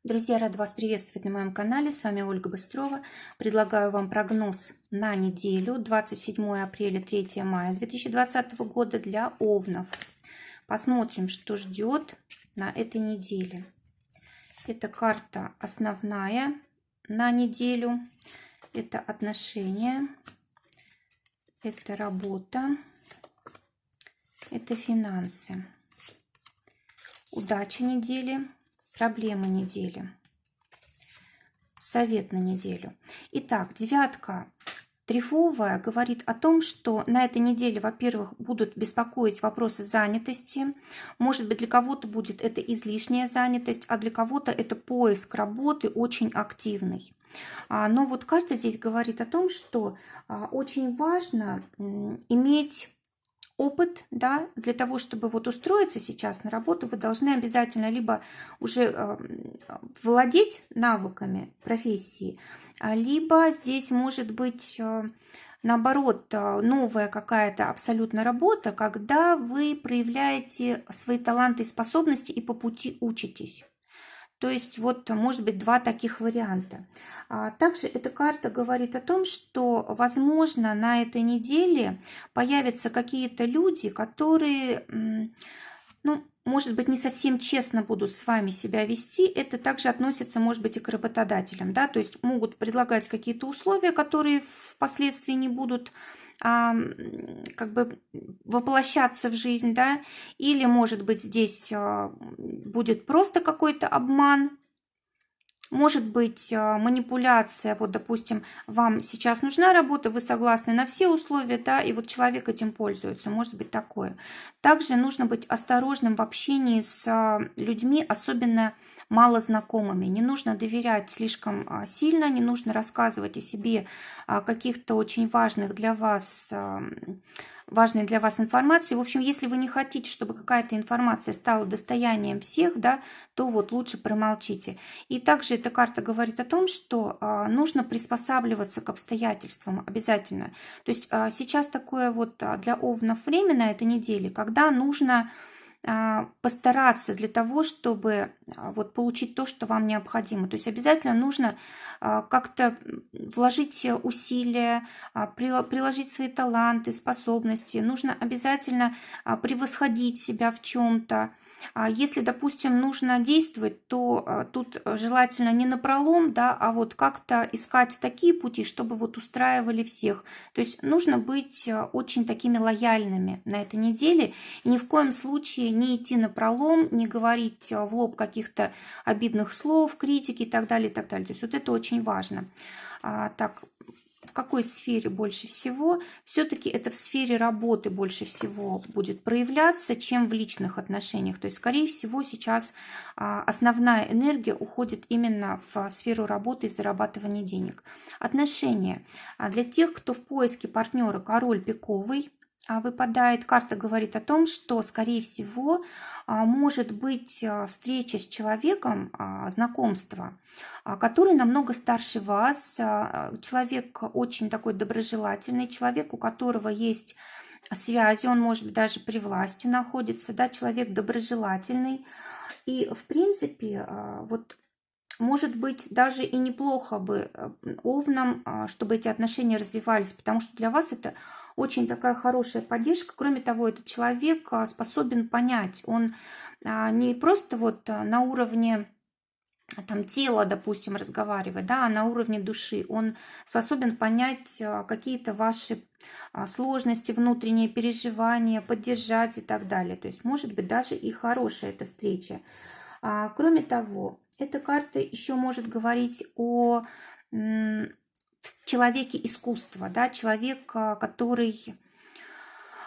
Друзья, рада вас приветствовать на моем канале. С вами Ольга Быстрова. Предлагаю вам прогноз на неделю 27 апреля 3 мая 2020 года для овнов. Посмотрим, что ждет на этой неделе. Это карта основная на неделю. Это отношения, это работа, это финансы. Удача недели. Проблемы недели. Совет на неделю. Итак, девятка трефовая говорит о том, что на этой неделе, во-первых, будут беспокоить вопросы занятости. Может быть, для кого-то будет это излишняя занятость, а для кого-то это поиск работы очень активный. Но вот карта здесь говорит о том, что очень важно иметь опыт, да, для того, чтобы вот устроиться сейчас на работу, вы должны обязательно либо уже владеть навыками профессии, либо здесь может быть наоборот новая какая-то абсолютно работа, когда вы проявляете свои таланты и способности и по пути учитесь. То есть вот может быть два таких варианта. Также эта карта говорит о том, что возможно на этой неделе появятся какие-то люди, которые, ну, может быть, не совсем честно будут с вами себя вести. Это также относится, может быть, и к работодателям, да, то есть могут предлагать какие-то условия, которые впоследствии не будут как бы воплощаться в жизнь, да, или, может быть, здесь будет просто какой-то обман, может быть манипуляция, вот, допустим, вам сейчас нужна работа, вы согласны на все условия, да, и вот человек этим пользуется, может быть такое. Также нужно быть осторожным в общении с людьми, особенно малознакомыми. Не нужно доверять слишком сильно, не нужно рассказывать о себе каких-то очень важной для вас информации. В общем, если вы не хотите, чтобы какая-то информация стала достоянием всех, да, то вот лучше промолчите. И также эта карта говорит о том, что нужно приспосабливаться к обстоятельствам обязательно. То есть сейчас такое вот для овнов время на этой неделе, когда нужно постараться для того, чтобы вот получить то, что вам необходимо. То есть обязательно нужно как-то вложить усилия, приложить свои таланты, способности. Нужно обязательно превосходить себя в чем-то. Если, допустим, нужно действовать, то тут желательно не напролом, да, а вот как-то искать такие пути, чтобы вот устраивали всех. То есть нужно быть очень такими лояльными на этой неделе и ни в коем случае не идти напролом, не говорить в лоб каких-то обидных слов, критики и так далее, и так далее. То есть вот это очень важно. Так, в какой сфере больше всего? Все-таки это в сфере работы больше всего будет проявляться, чем в личных отношениях. То есть, скорее всего, сейчас основная энергия уходит именно в сферу работы и зарабатывания денег. Отношения. Для тех, кто в поиске партнера, король пиковый выпадает, карта говорит о том, что, скорее всего, может быть встреча с человеком, знакомство, который намного старше вас, человек очень такой доброжелательный, человек, у которого есть связи, он может быть даже при власти находится, да, человек доброжелательный. И, в принципе, вот может быть, даже и неплохо бы овнам, чтобы эти отношения развивались, потому что для вас это очень такая хорошая поддержка. Кроме того, этот человек способен понять, он не просто вот на уровне там тела, допустим, разговаривает, да, а на уровне души. Он способен понять какие-то ваши сложности, внутренние переживания, поддержать и так далее. То есть, может быть, даже и хорошая эта встреча. Кроме того, эта карта еще может говорить о человеке искусства, да, человек, который,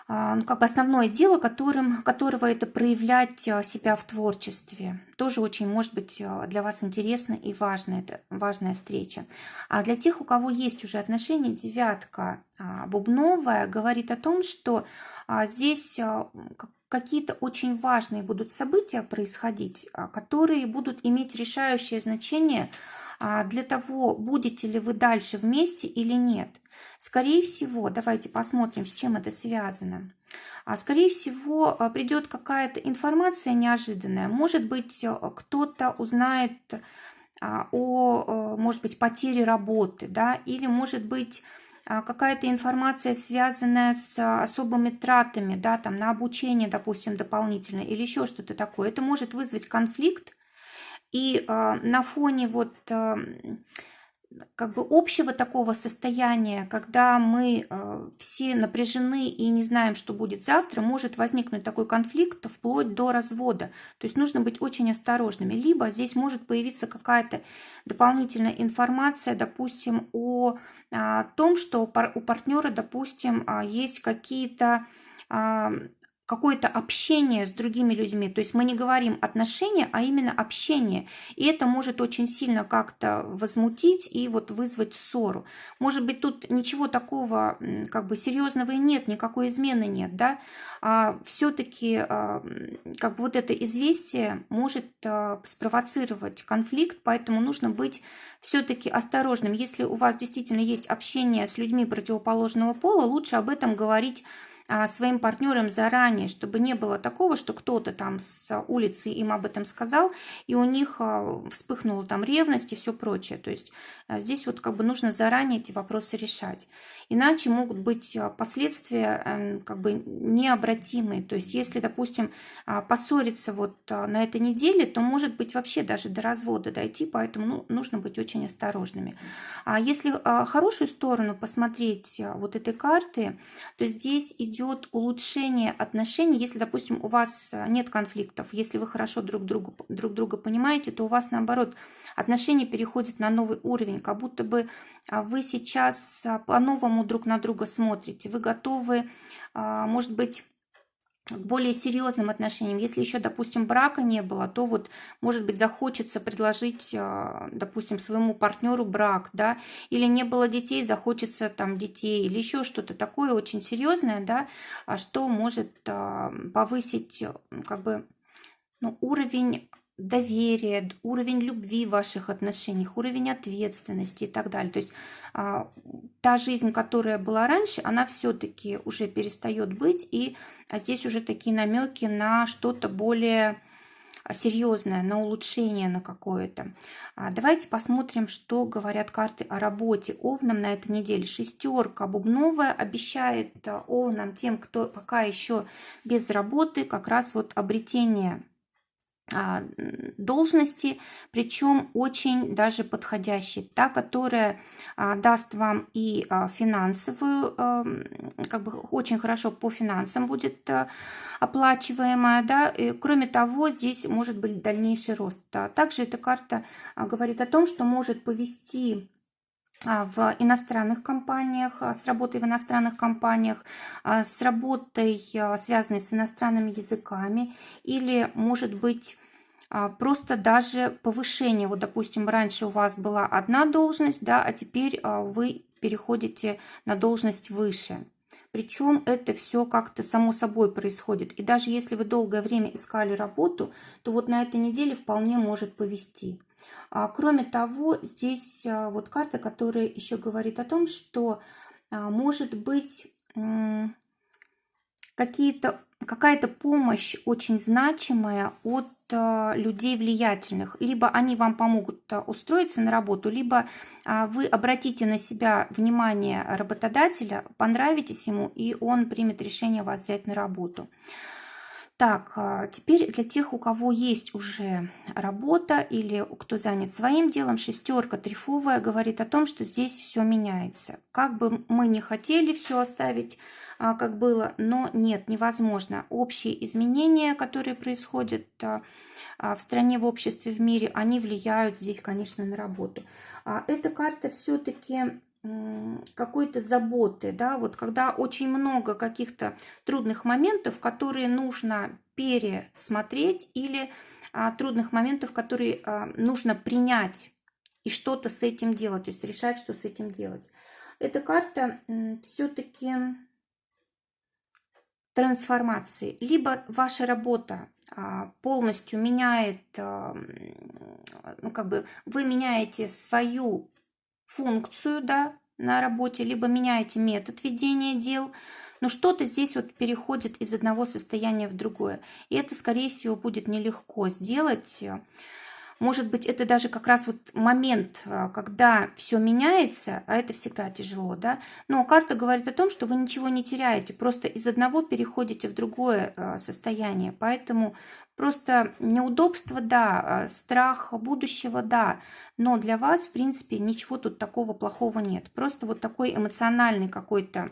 ну, как бы основное дело, которого это проявлять себя в творчестве. Тоже очень может быть для вас интересно и важно, это важная встреча. А для тех, у кого есть уже отношения, девятка бубновая говорит о том, что здесь какие-то очень важные будут события происходить, которые будут иметь решающее значение для того, будете ли вы дальше вместе или нет. Скорее всего, давайте посмотрим, с чем это связано. Скорее всего, придет какая-то информация неожиданная. Может быть, кто-то узнает о, может быть, потере работы, да, или, может быть, какая-то информация, связанная с особыми тратами, да, там, на обучение, допустим, дополнительно, или еще что-то такое. Это может вызвать конфликт, и на фоне вот как бы общего такого состояния, когда мы все напряжены и не знаем, что будет завтра, может возникнуть такой конфликт вплоть до развода. То есть нужно быть очень осторожными. Либо здесь может появиться какая-то дополнительная информация, допустим, о том, что у партнера, допустим, есть какие-то какое-то общение с другими людьми. То есть мы не говорим отношения, а именно общение. И это может очень сильно как-то возмутить и вот вызвать ссору. Может быть, тут ничего такого как бы серьезного и нет, никакой измены нет, да. Все-таки как бы вот это известие может спровоцировать конфликт, поэтому нужно быть все-таки осторожным. Если у вас действительно есть общение с людьми противоположного пола, лучше об этом говорить своим партнерам заранее, чтобы не было такого, что кто-то там с улицы им об этом сказал, и у них вспыхнула там ревность и все прочее. То есть здесь вот как бы нужно заранее эти вопросы решать. Иначе могут быть последствия как бы необратимые. То есть если, допустим, поссориться вот на этой неделе, то может быть вообще даже до развода дойти, поэтому нужно быть очень осторожными. А если хорошую сторону посмотреть вот этой карты, то здесь идет улучшение отношений. Если, допустим, у вас нет конфликтов, если вы хорошо друг друга понимаете, то у вас, наоборот, отношения переходят на новый уровень, как будто бы вы сейчас по-новому друг на друга смотрите. Вы готовы, может быть, к более серьезным отношениям. Если еще, допустим, брака не было, то вот, может быть, захочется предложить, допустим, своему партнеру брак, да, или не было детей, захочется там детей, или еще что-то такое очень серьезное, да, что может повысить как бы уровень доверия, уровень любви в ваших отношениях, уровень ответственности и так далее. То есть та жизнь, которая была раньше, она все-таки уже перестает быть, и здесь уже такие намеки на что-то более серьезное, на улучшение на какое-то. Давайте посмотрим, что говорят карты о работе Овнам на этой неделе. Шестерка бубновая обещает Овнам, тем, кто пока еще без работы, как раз вот обретение должности, причем очень даже подходящей, та, которая даст вам и финансовую, как бы очень хорошо по финансам будет оплачиваемая, да, и, кроме того, здесь может быть дальнейший рост. Также эта карта говорит о том, что может повести в иностранных компаниях, с работой в иностранных компаниях, с работой, связанной с иностранными языками, или, может быть, просто даже повышение. Вот, допустим, раньше у вас была одна должность, да, а теперь вы переходите на должность выше. Причем это все как-то само собой происходит. И даже если вы долгое время искали работу, то вот на этой неделе вполне может повезти. Кроме того, здесь вот карта, которая еще говорит о том, что может быть какая-то помощь очень значимая от людей влиятельных. Либо они вам помогут устроиться на работу, либо вы обратите на себя внимание работодателя, понравитесь ему, и он примет решение вас взять на работу. Так, теперь для тех, у кого есть уже работа или кто занят своим делом, шестерка трифовая говорит о том, что здесь все меняется. Как бы мы не хотели все оставить, как было, но нет, невозможно. Общие изменения, которые происходят в стране, в обществе, в мире, они влияют здесь, конечно, на работу. Эта карта все-таки какой-то заботы, да, вот когда очень много каких-то трудных моментов, которые нужно пересмотреть, или трудных моментов, которые нужно принять и что-то с этим делать, то есть решать, что с этим делать. Эта карта все-таки трансформации. Либо ваша работа полностью меняет, как бы вы меняете свою функцию, да, на работе, либо меняете метод ведения дел, Но что-то здесь вот переходит из одного состояния в другое. И это, скорее всего, будет нелегко сделать. Может быть, это даже как раз вот момент, когда все меняется, а это всегда тяжело, да. Но карта говорит о том, что вы ничего не теряете, просто из одного переходите в другое состояние. Поэтому просто неудобство, да, страх будущего, да. Но для вас, в принципе, ничего тут такого плохого нет. Просто вот такой эмоциональный какой-то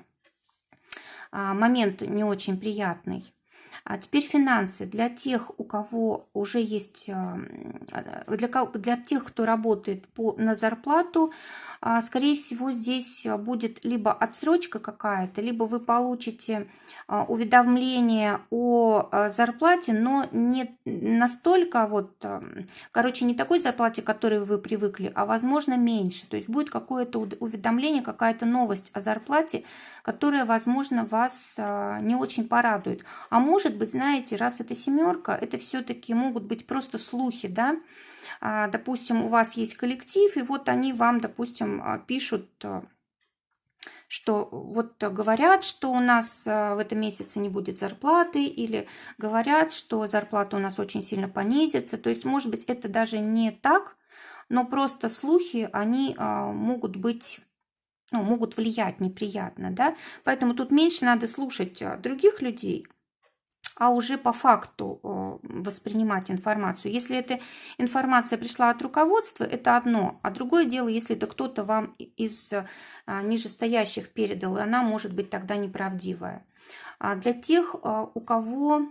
момент не очень приятный. А теперь финансы. Для тех, у кого уже есть, для тех, кто работает на зарплату, скорее всего, здесь будет либо отсрочка какая-то, либо вы получите уведомление о зарплате, но не настолько вот, короче, не такой зарплате, к которой вы привыкли, а возможно меньше. То есть будет какое-то уведомление, какая-то новость о зарплате, которая, возможно, вас не очень порадует. А может быть, знаете, раз это семерка, это все-таки могут быть просто слухи, да. Допустим, у вас есть коллектив, и вот они вам, допустим, пишут, что вот говорят, что у нас в этом месяце не будет зарплаты, или говорят, что зарплата у нас очень сильно понизится. То есть, может быть, это даже не так, но просто слухи, они могут быть, ну, могут влиять неприятно, да. Поэтому тут меньше надо слушать других людей, а уже по факту воспринимать информацию. Если эта информация пришла от руководства, это одно, а другое дело, если это кто-то вам из нижестоящих передал, и она может быть тогда неправдивая. А для тех, у кого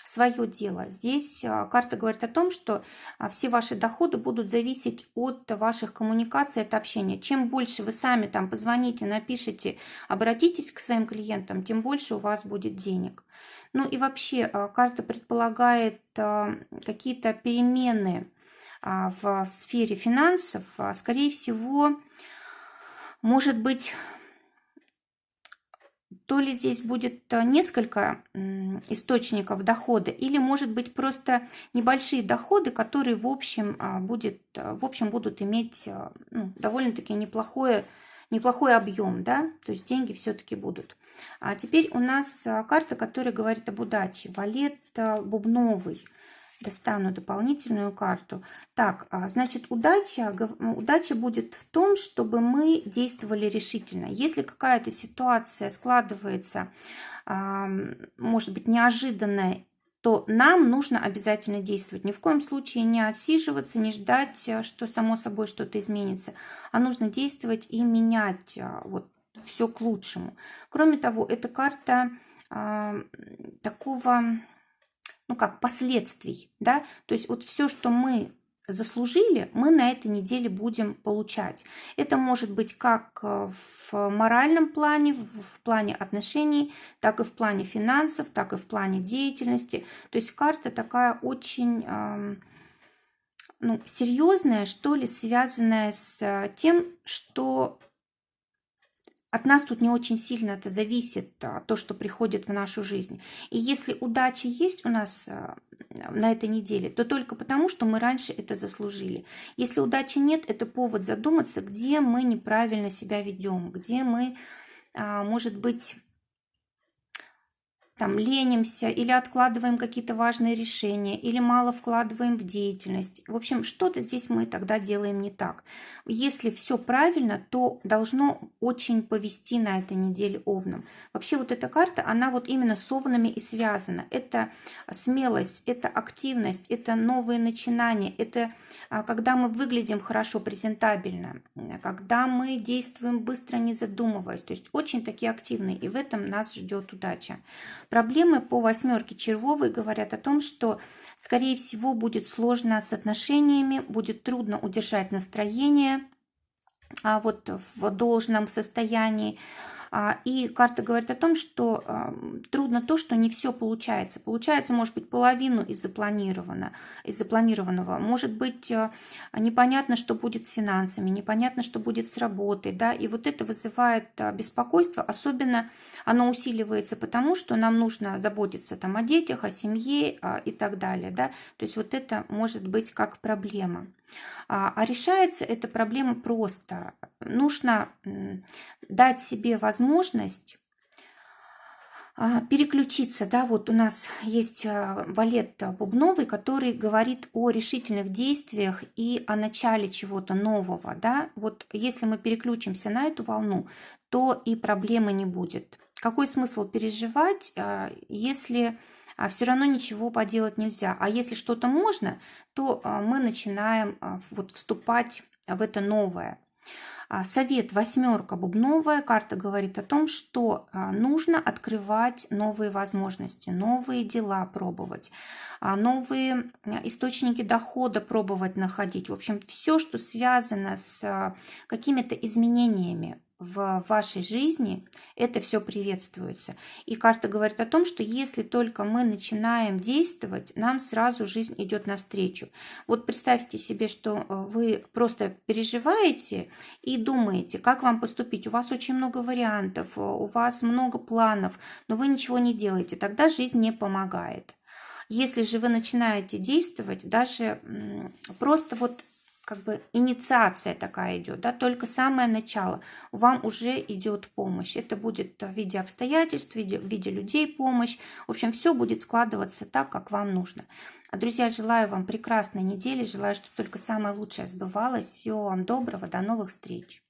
свое дело, здесь карта говорит о том, что все ваши доходы будут зависеть от ваших коммуникаций, от общения. Чем больше вы сами там позвоните, напишите, обратитесь к своим клиентам, тем больше у вас будет денег. Ну и вообще карта предполагает какие-то перемены в сфере финансов. Скорее всего, может быть, то ли здесь будет несколько источников дохода, или может быть просто небольшие доходы, которые в общем будут иметь довольно-таки неплохой объем, да, то есть деньги все-таки будут. А теперь у нас карта, которая говорит об удаче. Валет бубновый. Достану дополнительную карту. Так, значит, удача будет в том, чтобы мы действовали решительно. Если какая-то ситуация складывается, может быть, неожиданная, то нам нужно обязательно действовать. Ни в коем случае не отсиживаться, не ждать, что само собой что-то изменится, а нужно действовать и менять вот все к лучшему. Кроме того, эта карта такого, последствий, да, то есть вот все, что мы заслужили, мы на этой неделе будем получать. Это может быть как в моральном плане, в плане отношений, так и в плане финансов, так и в плане деятельности. То есть карта такая очень серьезная, что ли, связанная с тем, что от нас тут не очень сильно это зависит, то, что приходит в нашу жизнь. И если удача есть у нас на этой неделе, то только потому, что мы раньше это заслужили. Если удачи нет, это повод задуматься, где мы неправильно себя ведем, где мы, может быть, там ленимся или откладываем какие-то важные решения, или мало вкладываем в деятельность. В общем, что-то здесь мы тогда делаем не так. Если все правильно, то должно очень повести на этой неделе Овнам. Вообще вот эта карта, она вот именно с Овнами и связана. Это смелость, это активность, это новые начинания, это когда мы выглядим хорошо, презентабельно, когда мы действуем быстро, не задумываясь. То есть очень такие активные, и в этом нас ждет удача. Проблемы по восьмерке червовой говорят о том, что, скорее всего, будет сложно с отношениями, будет трудно удержать настроение вот в должном состоянии. И карта говорит о том, что трудно то, что не все получается. Получается, может быть, половину из запланированного. Может быть, непонятно, что будет с финансами, непонятно, что будет с работой. Да? И вот это вызывает беспокойство. Особенно оно усиливается потому, что нам нужно заботиться там о детях, о семье и так далее. Да? То есть вот это может быть как проблема. А решается эта проблема просто. Нужно дать себе возможность переключиться, да, вот у нас есть валет бубновый, который говорит о решительных действиях и о начале чего-то нового, да, вот если мы переключимся на эту волну, то и проблемы не будет. Какой смысл переживать, если все равно ничего поделать нельзя, а если что-то можно, то мы начинаем вот вступать в это новое. Совет восьмерка бубновая. Карта говорит о том, что нужно открывать новые возможности, новые дела пробовать, новые источники дохода пробовать находить. В общем, все, что связано с какими-то изменениями в вашей жизни, это все приветствуется. И карта говорит о том, что если только мы начинаем действовать, нам сразу жизнь идет навстречу. Вот представьте себе, что вы просто переживаете и думаете, как вам поступить. У вас очень много вариантов, у вас много планов, но вы ничего не делаете. Тогда жизнь не помогает. Если же вы начинаете действовать, даже просто вот как бы инициация такая идет, да, только самое начало, вам уже идет помощь. Это будет в виде обстоятельств, в виде людей помощь. В общем, все будет складываться так, как вам нужно. Друзья, желаю вам прекрасной недели, желаю, чтобы только самое лучшее сбывалось. Всего вам доброго, до новых встреч.